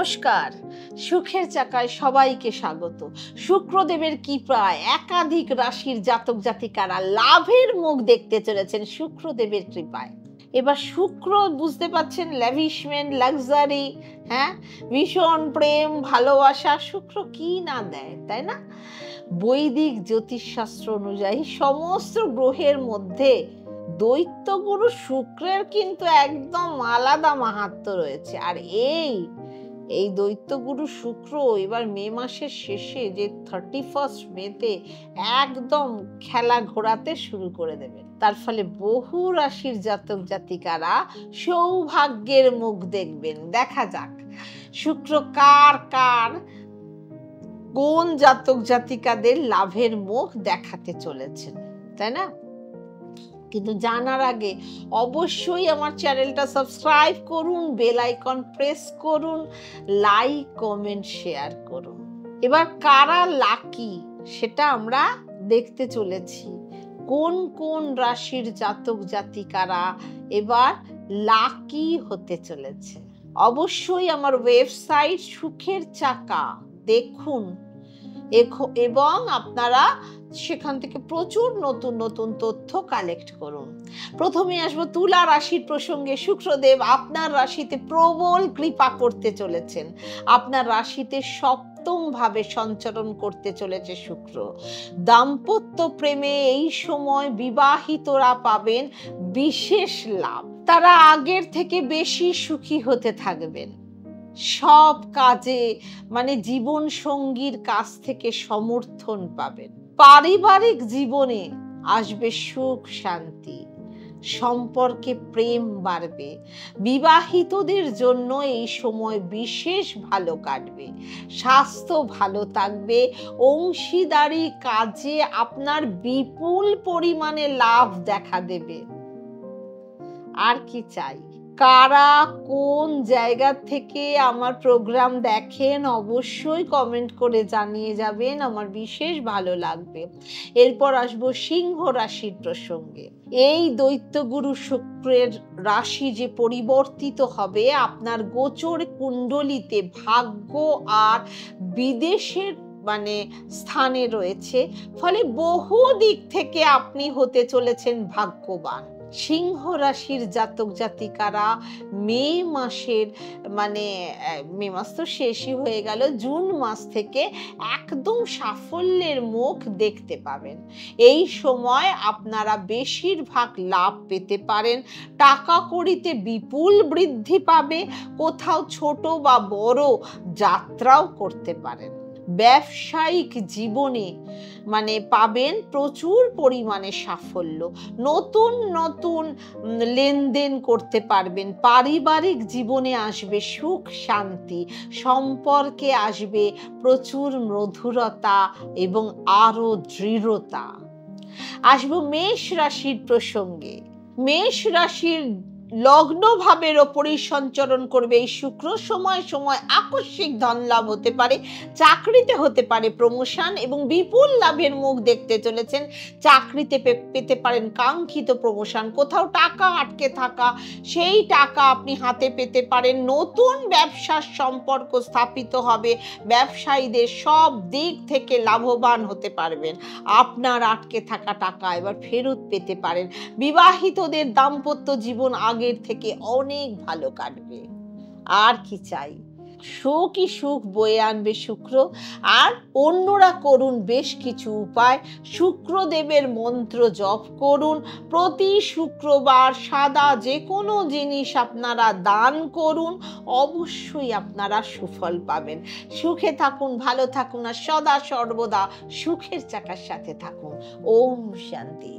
নমস্কার, সুখের চাকায় সবাইকে স্বাগত। শুক্রদেবের কৃপায় একাধিক রাশির জাতক জাতিকারা লাভের মুখ দেখতে চলেছেন শুক্রদেবের কৃপায়। এবার শুক্র বুঝতে পাচ্ছেন, ল্যাভিশমেন্ট, লাক্সারি, হ্যাঁ, ভীষণ প্রেম, ভালোবাসা, শুক্র কি না দেয়, তাই না? বৈদিক জ্যোতিষশাস্ত্র অনুযায়ী সমস্ত গ্রহের মধ্যে দৈত্যগুরু শুক্রের কিন্তু একদম আলাদা মাহাত্ম্য রয়েছে। আর এই দৈত্যগুরু শুক্র এবার মে মাসের শেষে যে 31 মেতে একদম খেলা ঘোরাতে শুরু করে দেবে। তার ফলে বহু রাশির জাতক জাতিকারা সৌভাগ্যের মুখ দেখবেন। দেখা যাক শুক্র কার কোন জাতক জাতিকাদের লাভের মুখ দেখাতে চলেছেন, তাই না? কিন্তু জানার আগে অবশ্যই আমার চ্যানেলটা সাবস্ক্রাইব করুন, বেল আইকন প্রেস করুন, লাইক, কমেন্ট, শেয়ার করুন। এবার কারা লাকি সেটা আমরা দেখতে চলেছি। কোন কোন রাশির জাতক জাতিকারা এবার লাকি হতে চলেছে। অবশ্যই আমার ওয়েবসাইট সুখের চাকা দেখুন এবং আপনারা সেখান থেকে প্রচুর নতুন নতুন তথ্য কালেক্ট করুন। প্রথমে আসবো তুলা রাশির প্রসঙ্গে। শুক্রদেব আপনার রাশিতে প্রবল কৃপা করতে চলেছেন। আপনার রাশিতে সপ্তম ভাবে সঞ্চরণ করতে চলেছে শুক্র। দাম্পত্য প্রেমে এই সময় বিবাহিতরা পাবেন বিশেষ লাভ। তারা আগের থেকে বেশি সুখী হতে থাকবেন। সব কাজে জীবন সঙ্গীর কাছ থেকে সমর্থন পাবেন। পারিবারিক জীবনে আসবে সুখ শান্তি, সম্পর্কে প্রেম বাড়বে। বিবাহিতদের জন্য এই সময় বিশেষ ভালো কাটবে। স্বাস্থ্য ভালো থাকবে। অংশীদারি কাজে আপনার বিপুল পরিমাণে লাভ দেখা দেবে। আর কি চাই? কারা কোন জায়গা থেকে আমার প্রোগ্রাম দেখেন অবশ্যই কমেন্ট করে জানিয়ে যাবেন, আমার বিশেষ ভালো লাগবে। এরপর আসবো সিংহ রাশির প্রসঙ্গে। এই দৈত্যগুরু শুক্রের রাশি যে পরিবর্তিত হবে, আপনার গোচর কুণ্ডলিতে ভাগ্য আর বিদেশের স্থানে রয়েছে, ফলে বহু দিক থেকে আপনি হতে চলেছেন ভাগ্যবান। সিংহ রাশির জাতক জাতিকারা মে মাসের মে মাস তো শেষই হয়ে গেল, জুন মাস থেকে একদম সাফল্যের মুখ দেখতে পাবেন। এই সময় আপনারা বেশিরভাগ লাভ পেতে পারেন। টাকা কড়িতে বিপুল বৃদ্ধি পাবে। কোথাও ছোট বা বড় যাত্রাও করতে পারেন। ব্যবসায়িক জীবনে পাবেন প্রচুর পরিমাণে সাফল্য। নতুন নতুন লেনদেন করতে পারবেন। পারিবারিক জীবনে আসবে সুখ শান্তি। সম্পর্কে আসবে প্রচুর মধুরতা এবং আরো দৃঢ়তা। আসবো মেষ রাশির প্রসঙ্গে। মেষ রাশির লগ্ন ভাবের ওপরই সঞ্চরণ করবে এই শুক্র। সময় সময় আকস্মিক ধন লাভ হতে পারে। চাকরিতে হতে পারে প্রমোশন এবং বিপুল লাভের মুখ দেখতে চলেছেন। চাকরিতে পেতে পারেন কাঙ্ক্ষিত প্রমোশন। কোথাও টাকা আটকে থাকা, সেই টাকা আপনি হাতে পেতে পারেন। নতুন ব্যবসার সম্পর্ক স্থাপিত হবে। ব্যবসায়ীদের সব দিক থেকে লাভবান হতে পারবেন। আপনার আটকে থাকা টাকা এবার ফেরত পেতে পারেন। বিবাহিতদের দাম্পত্য জীবন আগের থেকে অনেক ভালো কাটবে। আর কি চাই? সুখই সুখ বয়ে আনবে শুক্র। আর অন্যরা করুন বেশ কিছু উপায়। শুক্রদেবের মন্ত্র জপ করুন। প্রতি শুক্রবার সাদা যে কোনো জিনিস আপনারা দান করুন। অবশ্যই আপনারা সুফল পাবেন। সুখে থাকুন, ভালো থাকুন আর সদা সর্বদা সুখের চাকার সাথে থাকুন। ওম শান্তি।